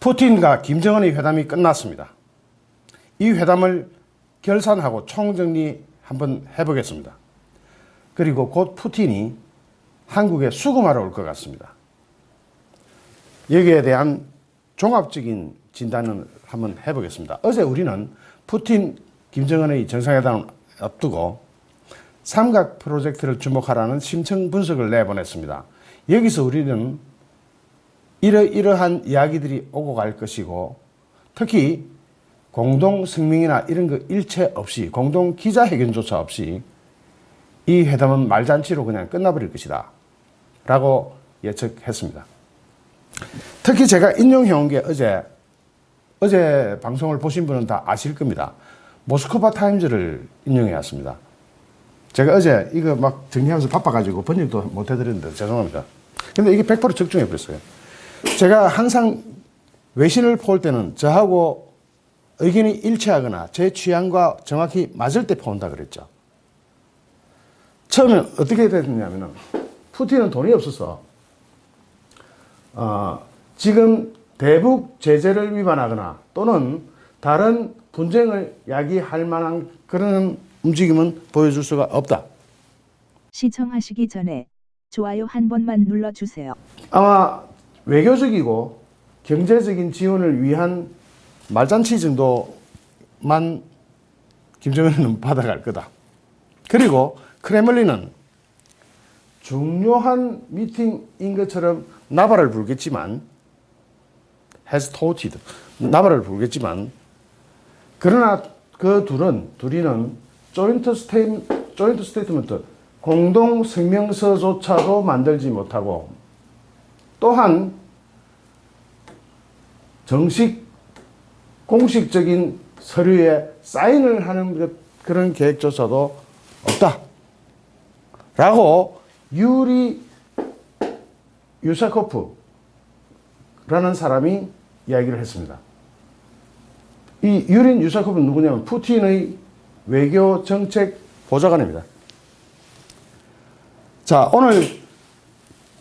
푸틴과 김정은의 회담이 끝났습니다. 이 회담을 결산하고 총정리 한번 해보겠습니다. 그리고 곧 푸틴이 한국에 수금하러 올 것 같습니다. 여기에 대한 종합적인 진단을 한번 해보겠습니다. 어제 우리는 푸틴, 김정은의 정상회담을 앞두고 삼각 프로젝트를 주목하라는 심층 분석을 내보냈습니다. 여기서 우리는 이러한 이야기들이 오고 갈 것이고, 특히 공동 성명이나 이런 거 일체 없이, 공동 기자회견조차 없이 이 회담은 말잔치로 그냥 끝나버릴 것이다 라고 예측했습니다. 특히 제가 인용해온 게 어제 방송을 보신 분은 다 아실 겁니다. 모스크바 타임즈를 인용해왔습니다. 제가 어제 이거 막 정리하면서 바빠가지고 번역도 못 해드렸는데 죄송합니다. 근데 이게 100% 적중해버렸어요. 제가 항상 외신을 볼 때는 저하고 의견이 일치하거나 제 취향과 정확히 맞을 때 폰다 그랬죠. 처음에 어떻게 됐냐면은 푸틴은 돈이 없어서 지금 대북 제재를 위반하거나 또는 다른 분쟁을 야기할 만한 그런 움직임은 보여줄 수가 없다. 시청하시기 전에 좋아요 한 번만 눌러주세요. 아마 외교적이고 경제적인 지원을 위한 말잔치 정도만 김정은은 받아갈 거다. 그리고 크레물린은 중요한 미팅인 것처럼 나발을 불겠지만, has touted, 나발을 불겠지만, 그러나 그 둘이는 조인트 스테이트먼트, 공동 성명서조차도 만들지 못하고, 또한 공식적인 서류에 사인을 하는 그런 계획조차도 없다 라고 유리 유사코프라는 사람이 이야기를 했습니다. 이 유린 유사코프는 누구냐면 푸틴의 외교 정책 보좌관입니다. 자, 오늘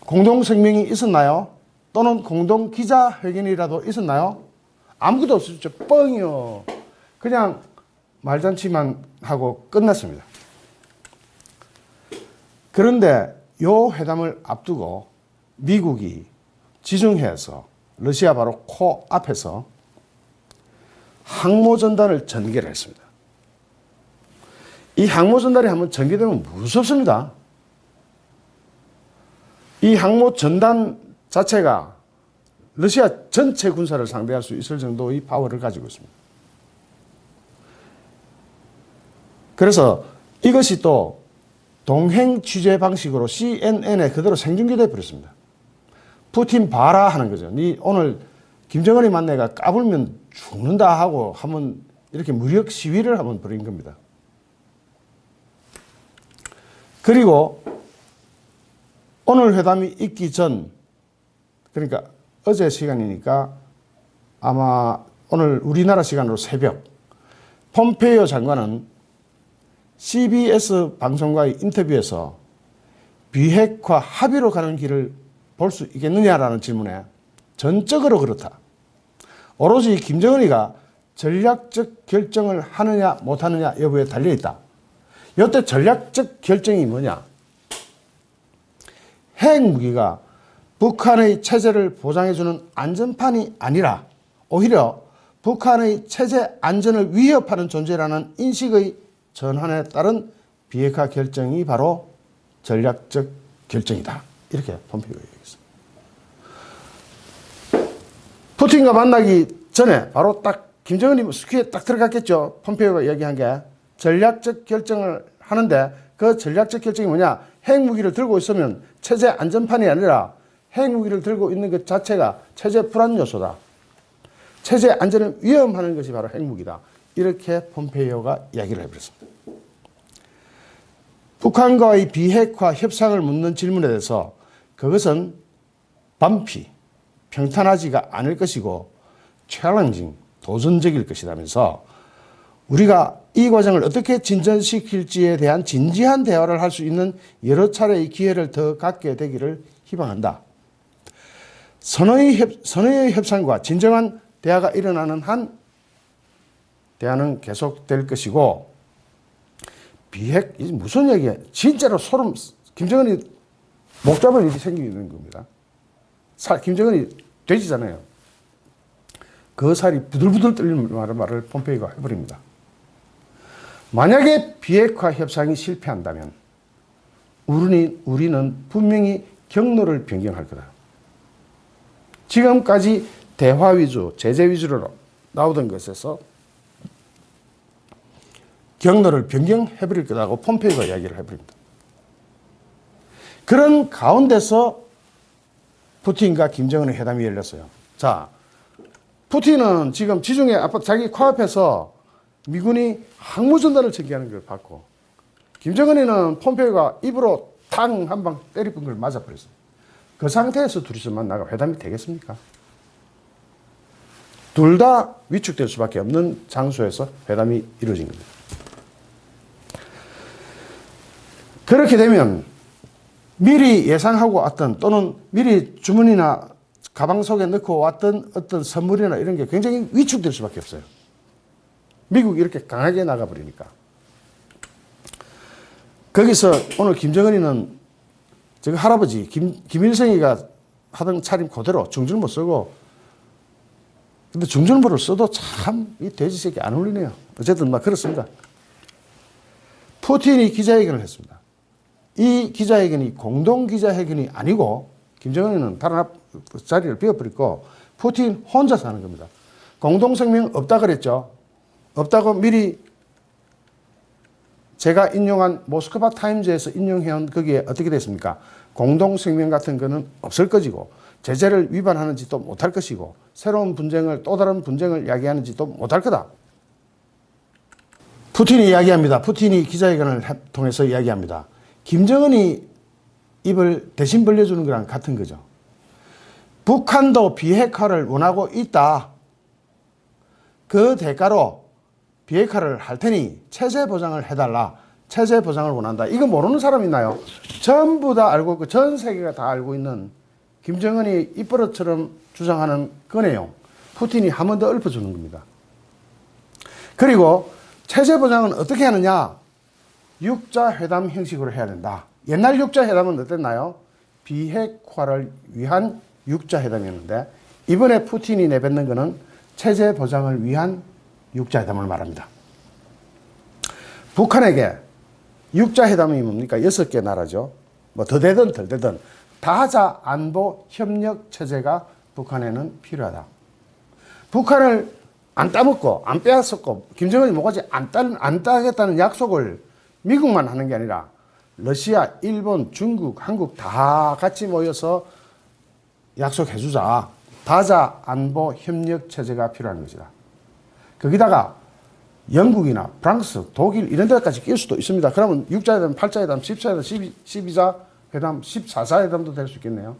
공동 성명이 있었나요? 또는 공동 기자회견이라도 있었나요? 아무것도 없었죠. 뻥이요. 그냥 말잔치만 하고 끝났습니다. 그런데 이 회담을 앞두고 미국이 지중해에서 러시아 바로 코앞에서 항모전단을 전개를 했습니다. 이 항모전단이 한번 전개되면 무섭습니다. 이 항모전단 자체가 러시아 전체 군사를 상대할 수 있을 정도의 파워를 가지고 있습니다. 그래서 이것이 또 동행 취재 방식으로 CNN에 그대로 생중계돼 버렸습니다. 푸틴 봐라 하는 거죠. 니 오늘 김정은이 만나가 까불면 죽는다 하고 한번 이렇게 무력 시위를 한번 벌인 겁니다. 그리고 오늘 회담이 있기 전, 그러니까 어제 시간이니까 아마 오늘 우리나라 시간으로 새벽, 폼페이오 장관은 CBS 방송과의 인터뷰에서 비핵화 합의로 가는 길을 볼 수 있겠느냐라는 질문에 전적으로 그렇다. 오로지 김정은이가 전략적 결정을 하느냐 못하느냐 여부에 달려있다. 이때 전략적 결정이 뭐냐? 핵무기가 북한의 체제를 보장해주는 안전판이 아니라 오히려 북한의 체제 안전을 위협하는 존재라는 인식의 전환에 따른 비핵화 결정이 바로 전략적 결정이다. 이렇게 폼페이오가 얘기했습니다. 푸틴과 만나기 전에 바로 딱 김정은이 스키에 딱 들어갔겠죠. 폼페이오가 얘기한 게 전략적 결정을 하는데 그 전략적 결정이 뭐냐? 핵무기를 들고 있으면 체제 안전판이 아니라 핵무기를 들고 있는 것 자체가 체제 불안 요소다. 체제 안전을 위험하는 것이 바로 핵무기다. 이렇게 폼페이오가 이야기를 해버렸습니다. 북한과의 비핵화 협상을 묻는 질문에 대해서 그것은 반피, 평탄하지가 않을 것이고 챌린징, 도전적일 것이라면서 우리가 이 과정을 어떻게 진전시킬지에 대한 진지한 대화를 할 수 있는 여러 차례의 기회를 더 갖게 되기를 희망한다. 선의의 협상과 진정한 대화가 일어나는 한 대화는 계속될 것이고, 비핵, 이게 무슨 얘기야? 진짜로 소름, 김정은이 목 잡을 일이 생기는 겁니다. 김정은이 돼지잖아요. 그 살이 부들부들 떨리는 말을 폼페이오가 해버립니다. 만약에 비핵화 협상이 실패한다면 우리는 분명히 경로를 변경할 거다. 지금까지 대화 위주, 제재 위주로 나오던 것에서 경로를 변경해버릴 거다고 폼페이오가 이야기를 해버립니다. 그런 가운데서 푸틴과 김정은의 회담이 열렸어요. 자, 푸틴은 지금 지중해 자기 코앞에서 미군이 항모 전단을 전개하는 걸 봤고, 김정은이는 폼페이오가 입으로 탕 한 방 때리는 걸 맞아버렸어요. 그 상태에서 둘이서 만나가 회담이 되겠습니까? 둘 다 위축될 수밖에 없는 장소에서 회담이 이루어진 겁니다. 그렇게 되면 미리 예상하고 왔던, 또는 미리 주머니나 가방 속에 넣고 왔던 어떤 선물이나 이런 게 굉장히 위축될 수밖에 없어요. 미국이 이렇게 강하게 나가버리니까. 거기서 오늘 김정은이는 저기 할아버지 김일성이가 하던 차림 그대로 중전부 쓰고, 근데 중전부를 써도 참 이 돼지 새끼 안 어울리네요. 어쨌든 막 그렇습니다. 푸틴이 기자회견을 했습니다. 이 기자회견이 공동 기자회견이 아니고, 김정은이는 다른 앞 자리를 비워버리고 푸틴 혼자서 하는 겁니다. 공동성명 없다 그랬죠. 없다고 미리 제가 인용한 모스크바 타임즈에서 인용해온 거기에 어떻게 됐습니까? 공동성명 같은 거는 없을 것이고, 제재를 위반하는지도 못할 것이고, 새로운 분쟁을, 또 다른 분쟁을 야기하는지도 못할 거다. 푸틴이 이야기합니다. 푸틴이 기자회견을 통해서 이야기합니다. 김정은이 입을 대신 벌려주는 거랑 같은 거죠. 북한도 비핵화를 원하고 있다. 그 대가로 비핵화를 할 테니 체제 보장을 해달라. 체제 보장을 원한다. 이거 모르는 사람 있나요? 전부 다 알고 있고 전 세계가 다 알고 있는 김정은이 입버릇처럼 주장하는 그 내용. 푸틴이 한 번 더 읊어주는 겁니다. 그리고 체제 보장은 어떻게 하느냐? 육자회담 형식으로 해야 된다. 옛날 육자회담은 어땠나요? 비핵화를 위한 육자회담이었는데, 이번에 푸틴이 내뱉는 것은 체제 보장을 위한 육자회담을 말합니다. 북한에게 육자회담이 뭡니까? 6개 나라죠. 뭐 더 되든 덜 되든 다자 안보 협력 체제가 북한에는 필요하다. 북한을 안 따먹고 안 빼앗았고 김정은이 뭐가지 안 따겠다는 약속을 미국만 하는 게 아니라 러시아, 일본, 중국, 한국 다 같이 모여서 약속해주자. 다자 안보 협력 체제가 필요한 것이다. 거기다가 영국이나 프랑스, 독일 이런 데까지 낄 수도 있습니다. 그러면 6자회담, 8자회담, 10자회담, 12자 회담, 14자 회담도 될 수 있겠네요.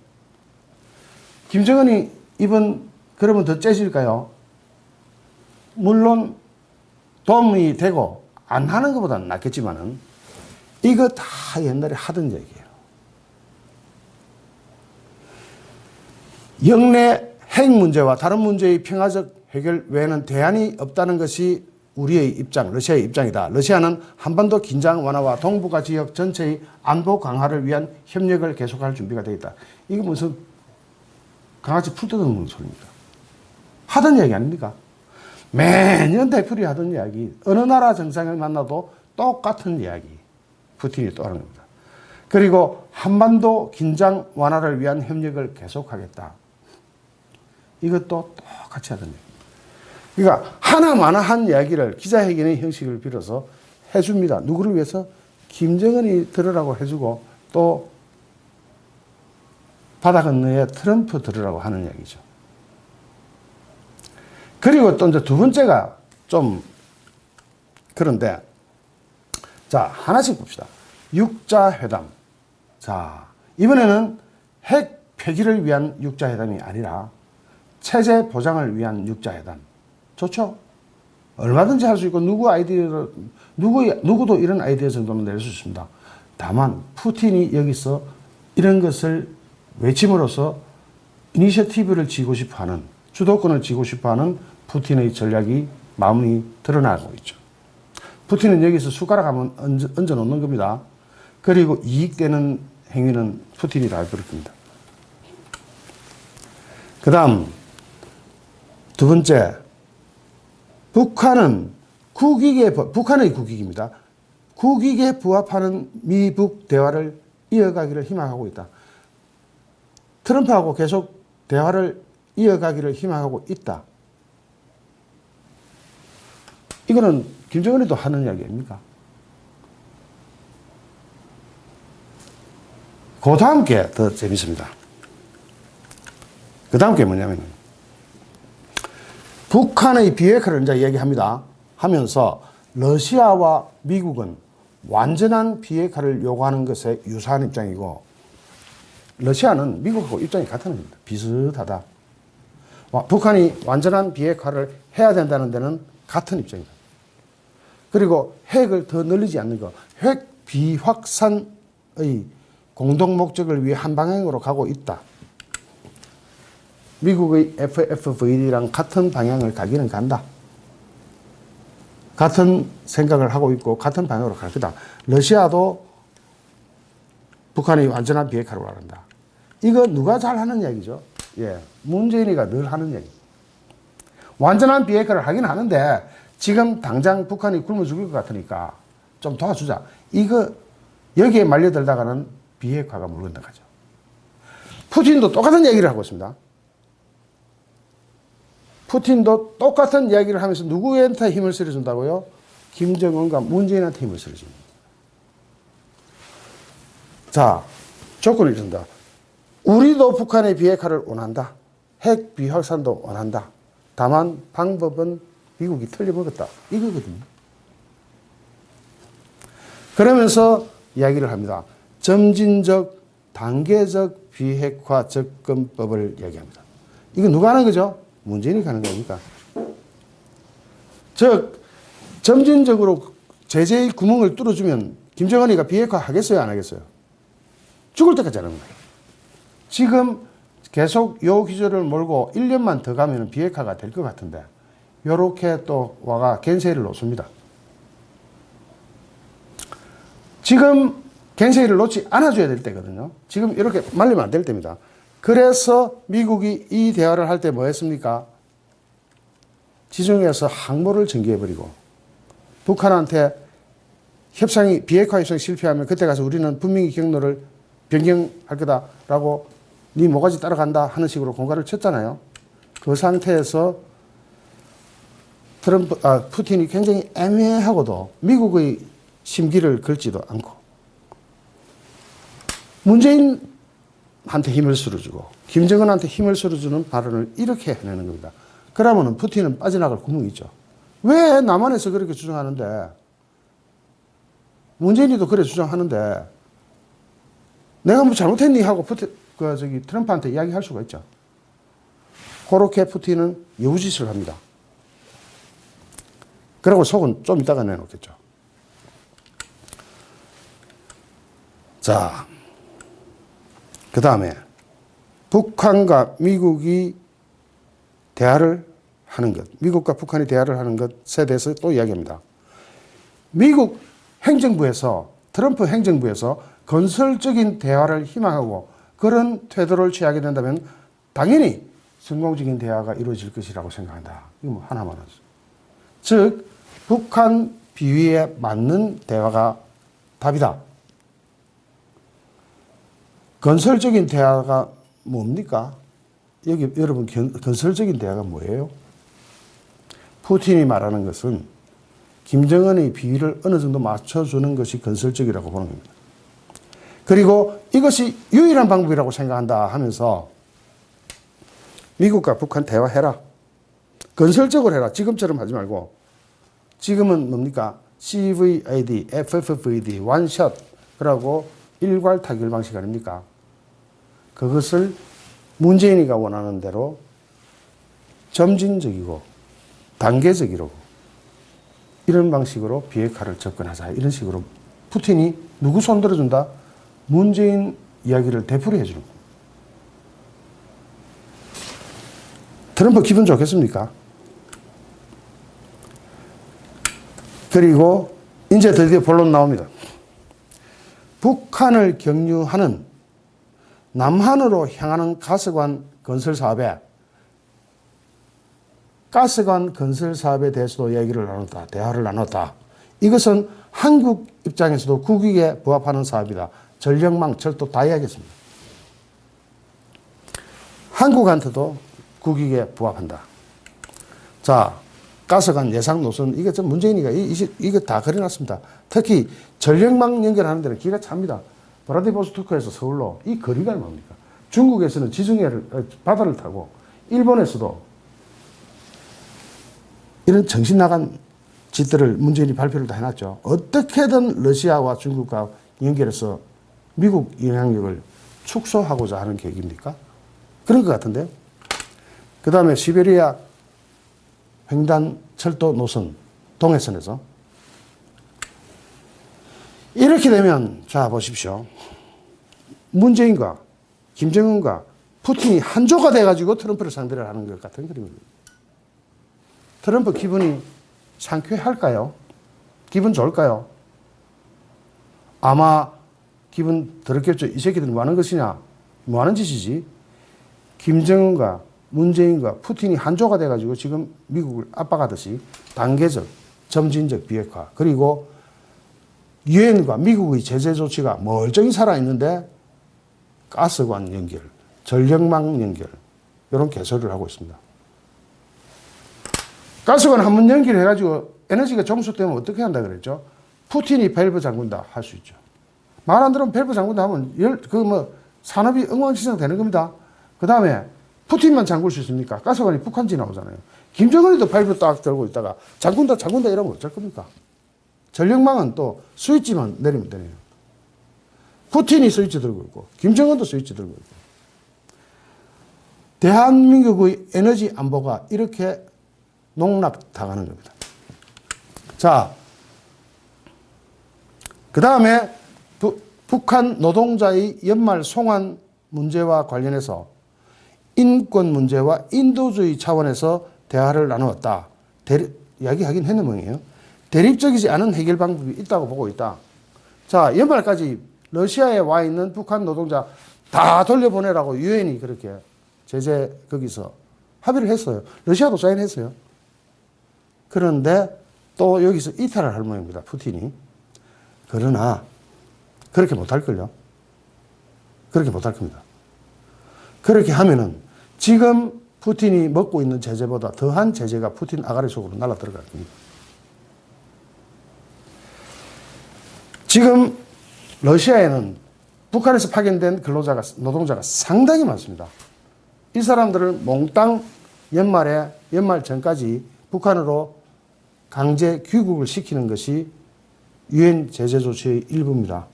김정은이 이번 그러면 더 째질까요? 물론 도움이 되고 안 하는 것보다는 낫겠지만은 이거 다 옛날에 하던 얘기예요. 영내 핵 문제와 다른 문제의 평화적 해결 외에는 대안이 없다는 것이 우리의 입장, 러시아의 입장이다. 러시아는 한반도 긴장 완화와 동북아 지역 전체의 안보 강화를 위한 협력을 계속할 준비가 되어 있다. 이게 무슨 강아지 풀 뜯어먹는 소리입니까? 하던 얘기 아닙니까? 매년 되풀이 하던 이야기. 어느 나라 정상을 만나도 똑같은 이야기. 푸틴이 또 하는 겁니다. 그리고 한반도 긴장 완화를 위한 협력을 계속하겠다. 이것도 똑같이 하던 얘기. 그러니까 하나마나한 이야기를 기자회견의 형식을 빌어서 해줍니다. 누구를 위해서? 김정은이 들으라고 해주고 또 바다 건너에 트럼프 들으라고 하는 이야기죠. 그리고 또 이제 두 번째가 좀 그런데, 자, 하나씩 봅시다. 육자회담. 자, 이번에는 핵 폐기를 위한 육자회담이 아니라 체제 보장을 위한 육자회담. 좋죠? 얼마든지 할 수 있고 누구도 이런 아이디어 정도는 낼 수 있습니다. 다만 푸틴이 여기서 이런 것을 외침으로써 이니셔티브를 쥐고 싶어하는, 주도권을 쥐고 싶어하는 푸틴의 전략이 마음이 드러나고 있죠. 푸틴은 여기서 숟가락 한번 얹어 놓는 겁니다. 그리고 이익되는 행위는 푸틴이 다 해버릴 겁니다. 그 다음 두 번째, 북한은 북한의 국익입니다. 국익에 부합하는 미북 대화를 이어가기를 희망하고 있다. 트럼프하고 계속 대화를 이어가기를 희망하고 있다. 이거는 김정은이도 하는 이야기 아닙니까? 그 다음 게 더 재밌습니다. 그 다음 게 뭐냐면, 북한의 비핵화를 이제 이야기합니다. 하면서 러시아와 미국은 완전한 비핵화를 요구하는 것에 유사한 입장이고, 러시아는 미국하고 입장이 같은 겁니다. 비슷하다. 북한이 완전한 비핵화를 해야 된다는 데는 같은 입장이다. 그리고 핵을 더 늘리지 않는 것, 핵 비확산의 공동 목적을 위해 한 방향으로 가고 있다. 미국의 FFVD랑 같은 방향을 가기는 간다. 같은 생각을 하고 있고 같은 방향으로 갈 거다. 러시아도 북한이 완전한 비핵화를 원한다. 이거 누가 잘 하는 얘기죠? 예, 문재인이가 늘 하는 얘기. 완전한 비핵화를 하긴 하는데 지금 당장 북한이 굶어 죽을 것 같으니까 좀 도와주자. 이거 여기에 말려들다가는 비핵화가 물건나가죠. 푸틴도 똑같은 얘기를 하고 있습니다. 푸틴도 똑같은 이야기를 하면서 누구한테 힘을 실어준다고요? 김정은과 문재인한테 힘을 실어줍니다. 자, 조건을 이른다. 우리도 북한의 비핵화를 원한다. 핵 비확산도 원한다. 다만 방법은 미국이 틀려먹었다. 이거거든요. 그러면서 이야기를 합니다. 점진적, 단계적 비핵화 접근법을 이야기합니다. 이거 누가 하는 거죠? 문재인이 가는 거니까. 즉, 점진적으로 제재의 구멍을 뚫어주면 김정은이가 비핵화 하겠어요? 안 하겠어요? 죽을 때까지 하는 거예요. 지금 계속 요 기조를 몰고 1년만 더 가면 비핵화가 될 것 같은데, 요렇게 또 와가 겐세이를 놓습니다. 지금 겐세이를 놓지 않아줘야 될 때거든요. 지금 이렇게 말리면 안 될 때입니다. 그래서 미국이 이 대화를 할 때 뭐 했습니까? 지중해에서 항모를 전개해버리고 북한한테 협상이 비핵화 협상이 실패하면 그때 가서 우리는 분명히 경로를 변경할 거다라고 네 모가지 따라간다 하는 식으로 공갈을 쳤잖아요. 그 상태에서 푸틴이 굉장히 애매하고도 미국의 심기를 걸지도 않고 문재인한테 힘을 실어주고 김정은한테 힘을 실어주는 발언을 이렇게 해내는 겁니다. 그러면 푸틴은 빠져나갈 구멍이 있죠. 왜 남한에서 그렇게 주장하는데, 문재인이도 그래 주장하는데 내가 뭐 잘못했니 하고 트럼프한테 이야기할 수가 있죠. 그렇게 푸틴은 여우짓을 합니다. 그리고 속은 좀 이따가 내놓겠죠. 자, 그 다음에 북한과 미국이 대화를 하는 것, 미국과 북한이 대화를 하는 것에 대해서 또 이야기합니다. 미국 행정부에서, 트럼프 행정부에서 건설적인 대화를 희망하고 그런 태도를 취하게 된다면 당연히 성공적인 대화가 이루어질 것이라고 생각한다. 이거 뭐 하나만 하죠. 즉, 북한 비위에 맞는 대화가 답이다. 건설적인 대화가 뭡니까? 여기 여러분, 건설적인 대화가 뭐예요? 푸틴이 말하는 것은 김정은의 비위를 어느 정도 맞춰주는 것이 건설적이라고 보는 겁니다. 그리고 이것이 유일한 방법이라고 생각한다 하면서 미국과 북한 대화해라. 건설적으로 해라. 지금처럼 하지 말고. 지금은 뭡니까? CVAD, FFVD, 원샷, 그러고 일괄 타결 방식 아닙니까? 그것을 문재인이가 원하는 대로 점진적이고 단계적이고 이런 방식으로 비핵화를 접근하자. 이런 식으로 푸틴이 누구 손 들어준다? 문재인 이야기를 되풀이 해주는 겁니다. 트럼프 기분 좋겠습니까? 그리고 이제 드디어 본론 나옵니다. 북한을 경유하는 남한으로 향하는 가스관 건설 사업에 가스관 건설 사업에 대해서도 얘기를 나눴다. 대화를 나눴다. 이것은 한국 입장에서도 국익에 부합하는 사업이다. 전력망, 철도 다 이야기했습니다. 한국한테도 국익에 부합한다. 자, 가스관 예상 노선, 이게 좀 문재인이가 이거 다 그려놨습니다. 특히 전력망 연결하는 데는 기가 찹니다. 브라디보스토크에서 서울로 이 거리가 얼마입니까? 중국에서는 지중해를, 바다를 타고, 일본에서도 이런 정신 나간 짓들을 문재인이 발표를 다 해놨죠. 어떻게든 러시아와 중국과 연결해서 미국 영향력을 축소하고자 하는 계획입니까? 그런 것 같은데요. 그 다음에 시베리아 횡단 철도 노선, 동해선에서. 이렇게 되면, 자, 보십시오. 문재인과 김정은과 푸틴이 한조가 돼가지고 트럼프를 상대를 하는 것 같은 그림입니다. 트럼프 기분이 상쾌할까요? 기분 좋을까요? 아마 기분 더럽겠죠. 이 새끼들은 뭐 하는 것이냐? 뭐 하는 짓이지? 김정은과 문재인과 푸틴이 한조가 돼가지고 지금 미국을 압박하듯이 단계적, 점진적 비핵화, 그리고 유엔과 미국의 제재 조치가 멀쩡히 살아있는데 가스관 연결, 전력망 연결, 이런 개소리를 하고 있습니다. 가스관 한번 연결해가지고 에너지가 종속되면 어떻게 한다 그랬죠? 푸틴이 밸브 잠근다 할 수 있죠. 말 안 들으면 밸브 잠근다 하면 산업이 엉망진창 되는 겁니다. 그 다음에 푸틴만 잠글 수 있습니까? 가스관이 북한지 나오잖아요. 김정은이도 밸브 딱 들고 있다가 잠근다 이러면 어쩔 겁니까? 전력망은 또 스위치만 내리면 되네요. 푸틴이 스위치 들고 있고 김정은도 스위치 들고 있고 대한민국의 에너지 안보가 이렇게 농락당하는 겁니다. 자, 그 다음에 북한 노동자의 연말 송환 문제와 관련해서 인권 문제와 인도주의 차원에서 대화를 나누었다. 이야기하긴 했는 모양이에요. 대립적이지 않은 해결 방법이 있다고 보고 있다. 자, 연말까지 러시아에 와 있는 북한 노동자 다 돌려보내라고 유엔이 그렇게 제재 거기서 합의를 했어요. 러시아도 사인했어요. 그런데 또 여기서 이탈을 할 모양입니다. 푸틴이. 그러나 그렇게 못할걸요. 그렇게 못할 겁니다. 그렇게 하면은 지금 푸틴이 먹고 있는 제재보다 더한 제재가 푸틴 아가리 속으로 날아 들어갈 겁니다. 지금 러시아에는 북한에서 파견된 노동자가 상당히 많습니다. 이 사람들을 몽땅 연말 전까지 북한으로 강제 귀국을 시키는 것이 유엔 제재 조치의 일부입니다.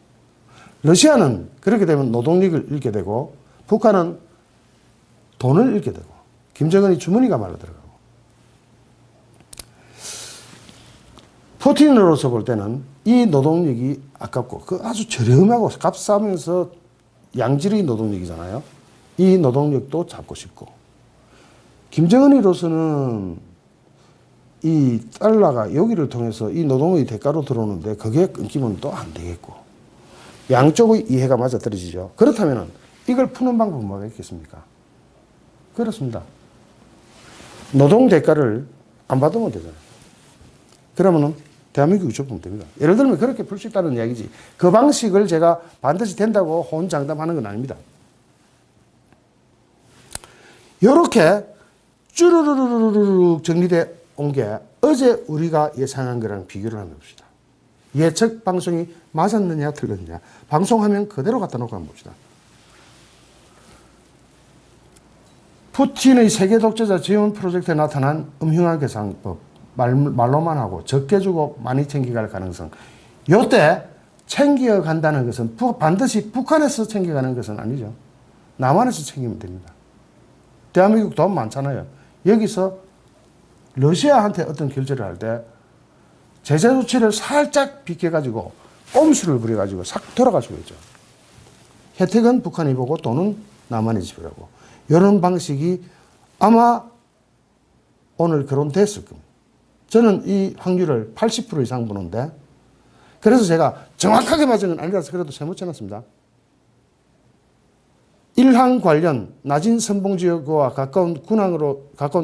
러시아는 그렇게 되면 노동력을 잃게 되고 북한은 돈을 잃게 되고 김정은이 주머니가 말라 들어가고 푸틴으로서 볼 때는 이 노동력이 아깝고 그 아주 저렴하고 값싸면서 양질의 노동력이잖아요. 이 노동력도 잡고 싶고 김정은이로서는 이 달러가 여기를 통해서 이 노동의 대가로 들어오는데 그게 끊기면 또 안 되겠고 양쪽의 이해가 맞아떨어지죠. 그렇다면 이걸 푸는 방법은 뭐가 있겠습니까? 그렇습니다. 노동 대가를 안 받으면 되잖아요. 그러면은 대한민국이 죽으면 됩니다. 예를 들면 그렇게 풀 수 있다는 이야기지. 그 방식을 제가 반드시 된다고 호언장담하는 건 아닙니다. 이렇게 쭈르르르르 정리돼 온 게 어제 우리가 예상한 거랑 비교를 한번 봅시다. 예측 방송이 맞았느냐 틀렸느냐. 방송화면 그대로 갖다 놓고 한번 봅시다. 푸틴의 세계 독재자 지원 프로젝트에 나타난 음흉한 계산법, 말로만 하고 적게 주고 많이 챙겨갈 가능성. 요때 챙겨간다는 것은 반드시 북한에서 챙겨가는 것은 아니죠. 남한에서 챙기면 됩니다. 대한민국 돈 많잖아요. 여기서 러시아한테 어떤 결제를 할 때 제재 조치를 살짝 비켜가지고 꼼수를 부려가지고 싹 돌아갈 수가 있죠. 혜택은 북한이 보고 돈은 남한이 지불하고 이런 방식이 아마 오늘 거론됐을 겁니다. 저는 이 확률을 80% 이상 보는데, 그래서 제가 정확하게 맞은 건 아니라서 그래도 세묻혀놨습니다. 일항 관련 낮은 선봉지역과 가까운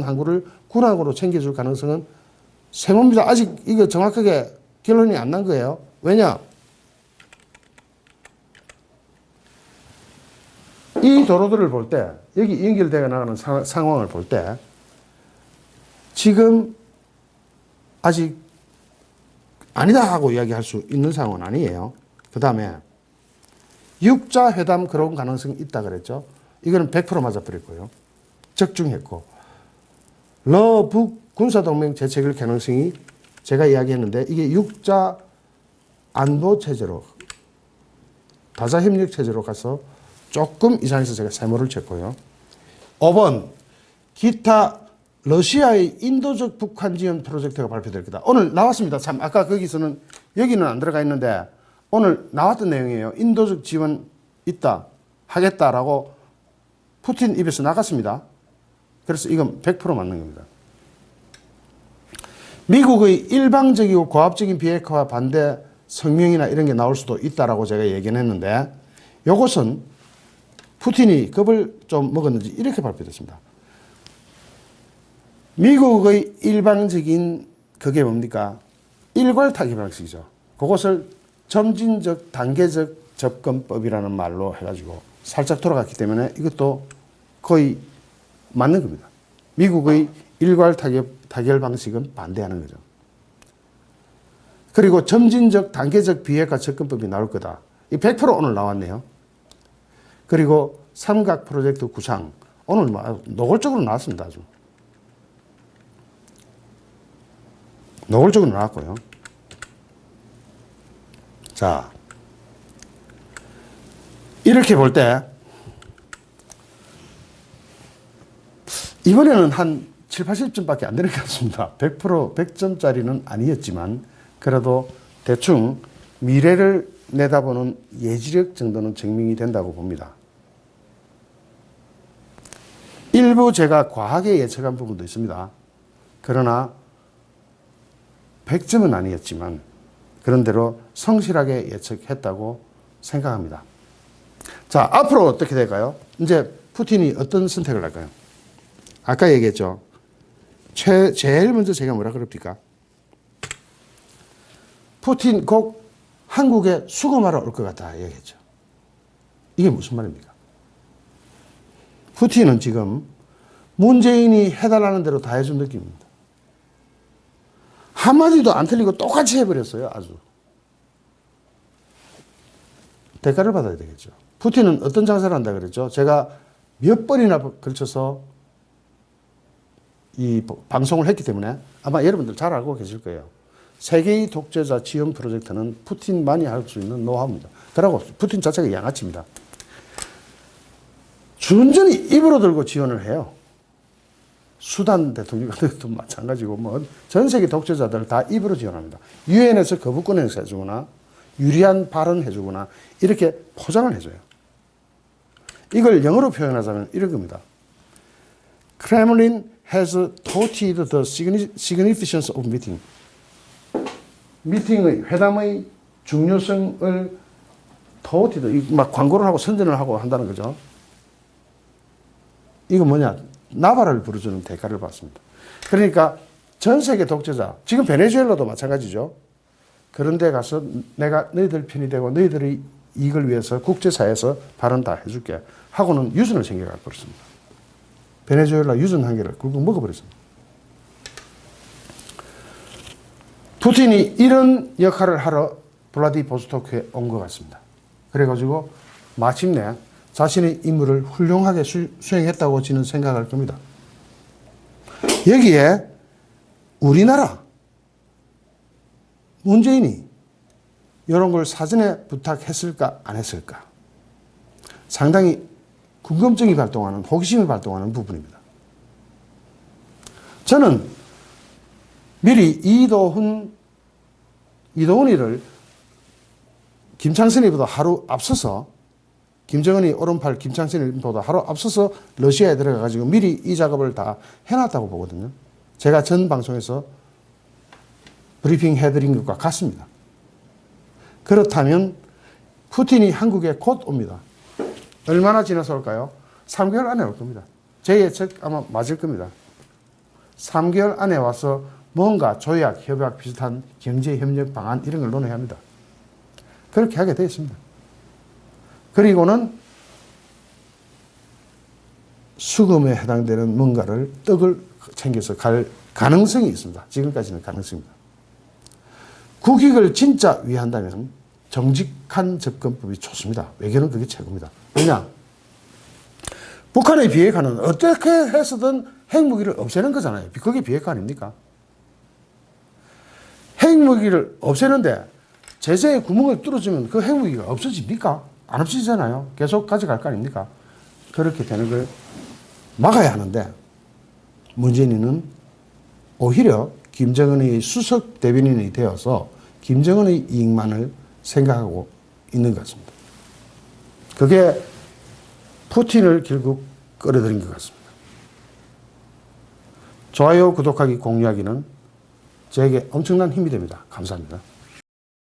항구를 군항으로 챙겨줄 가능성은 세모입니다. 아직 이거 정확하게 결론이 안 난 거예요. 왜냐? 이 도로들을 볼 때, 여기 연결되어 나가는 상황을 볼 때, 지금 아직 아니다 하고 이야기할 수 있는 상황은 아니에요. 그 다음에 육자 회담 그런 가능성이 있다 그랬죠. 이거는 100% 맞아버렸고요. 적중했고, 러북 군사동맹 재책일 가능성이 제가 이야기했는데, 이게 육자 안보 체제로, 다자 협력 체제로 가서 조금 이상해서 제가 세모를 쳤고요. 5번, 기타 러시아의 인도적 북한 지원 프로젝트가 발표될 거다. 오늘 나왔습니다. 참, 아까 거기서는, 여기는 안 들어가 있는데, 오늘 나왔던 내용이에요. 인도적 지원 있다, 하겠다라고 푸틴 입에서 나갔습니다. 그래서 이건 100% 맞는 겁니다. 미국의 일방적이고 고압적인 비핵화 반대 성명이나 이런 게 나올 수도 있다라고 제가 얘기는 했는데, 이것은 푸틴이 겁을 좀 먹었는지 이렇게 발표됐습니다. 미국의 일방적인 그게 뭡니까? 일괄 타결 방식이죠. 그것을 점진적 단계적 접근법이라는 말로 해가지고 살짝 돌아갔기 때문에 이것도 거의 맞는 겁니다. 미국의 일괄 타결 방식은 반대하는 거죠. 그리고 점진적 단계적 비핵화 접근법이 나올 거다. 이 100% 오늘 나왔네요. 그리고 삼각 프로젝트 구상, 오늘 노골적으로 나왔습니다. 아주 노골적으로 나왔고요. 자, 이렇게 볼 때 이번에는 한 7, 80점밖에 안 되는 것 같습니다. 100% 100점짜리는 아니었지만 그래도 대충 미래를 내다보는 예지력 정도는 증명이 된다고 봅니다. 일부 제가 과하게 예측한 부분도 있습니다. 그러나 100점은 아니었지만 그런대로 성실하게 예측했다고 생각합니다. 자, 앞으로 어떻게 될까요? 이제 푸틴이 어떤 선택을 할까요? 아까 얘기했죠. 제일 먼저 제가 뭐라 그럽니까? 푸틴 곧 한국에 수금하러 올 것 같다 얘기했죠. 이게 무슨 말입니까? 푸틴은 지금 문재인이 해달라는 대로 다 해준 느낌입니다. 한마디도 안 틀리고 똑같이 해버렸어요. 아주. 대가를 받아야 되겠죠. 푸틴은 어떤 장사를 한다 그랬죠? 제가 몇 번이나 걸쳐서 이 방송을 했기 때문에 아마 여러분들 잘 알고 계실 거예요. 세계의 독재자 지원 프로젝트는 푸틴만이 할 수 있는 노하우입니다. 그러고 푸틴 자체가 양아치입니다. 순전히 입으로 들고 지원을 해요. 수단 대통령 같은 것도 마찬가지고 뭐 전 세계 독재자들 다 입으로 지원합니다. 유엔에서 거부권 행사해주거나 유리한 발언 해주거나 이렇게 포장을 해줘요. 이걸 영어로 표현하자면 이런 겁니다. Kremlin has touted the significance of meeting. 미팅의 회담의 중요성을 touted, 막 광고를 하고 선전을 하고 한다는 거죠. 이거 뭐냐? 나발을 부르주는 대가를 받습니다. 그러니까 전 세계 독재자, 지금 베네수엘라도 마찬가지죠. 그런 데 가서 내가 너희들 편이 되고 너희들의 이익을 위해서 국제사회에서 발언 다 해줄게 하고는 유전을 챙겨가 버렸습니다. 베네수엘라 유전 한 개를 굵고 먹어버렸습니다. 푸틴이 이런 역할을 하러 블라디보스토크에 온 것 같습니다. 그래가지고 마침내 자신의 임무를 훌륭하게 수행했다고 저는 생각할 겁니다. 여기에 우리나라 문재인이 이런 걸 사전에 부탁했을까 안 했을까 상당히 궁금증이 발동하는, 호기심이 발동하는 부분입니다. 저는 미리 이도훈이를 김창선이보다 하루 앞서서, 김정은이 오른팔 김창선이보다 하루 앞서서 러시아에 들어가가지고 미리 이 작업을 다 해놨다고 보거든요. 제가 전 방송에서 브리핑 해드린 것과 같습니다. 그렇다면 푸틴이 한국에 곧 옵니다. 얼마나 지나서 올까요? 3개월 안에 올 겁니다. 제 예측 아마 맞을 겁니다. 3개월 안에 와서 뭔가 조약, 협약 비슷한 경제협력 방안 이런 걸 논해야 합니다. 그렇게 하게 되어 있습니다. 그리고는 수금에 해당되는 뭔가를 떡을 챙겨서 갈 가능성이 있습니다. 지금까지는 가능성입니다. 국익을 진짜 위한다면 정직한 접근법이 좋습니다. 외교는 그게 최고입니다. 왜냐? 북한의 비핵화는 어떻게 해서든 핵무기를 없애는 거잖아요. 그게 비핵화 아닙니까? 핵무기를 없애는데 제재의 구멍을 뚫어주면 그 핵무기가 없어집니까? 안 없어지잖아요. 계속 가져갈 거 아닙니까? 그렇게 되는 걸 막아야 하는데 문재인은 오히려 김정은의 수석 대변인이 되어서 김정은의 이익만을 생각하고 있는 것 같습니다. 그게 푸틴을 결국 끌어들인 것 같습니다. 좋아요, 구독하기, 공유하기는 저에게 엄청난 힘이 됩니다. 감사합니다.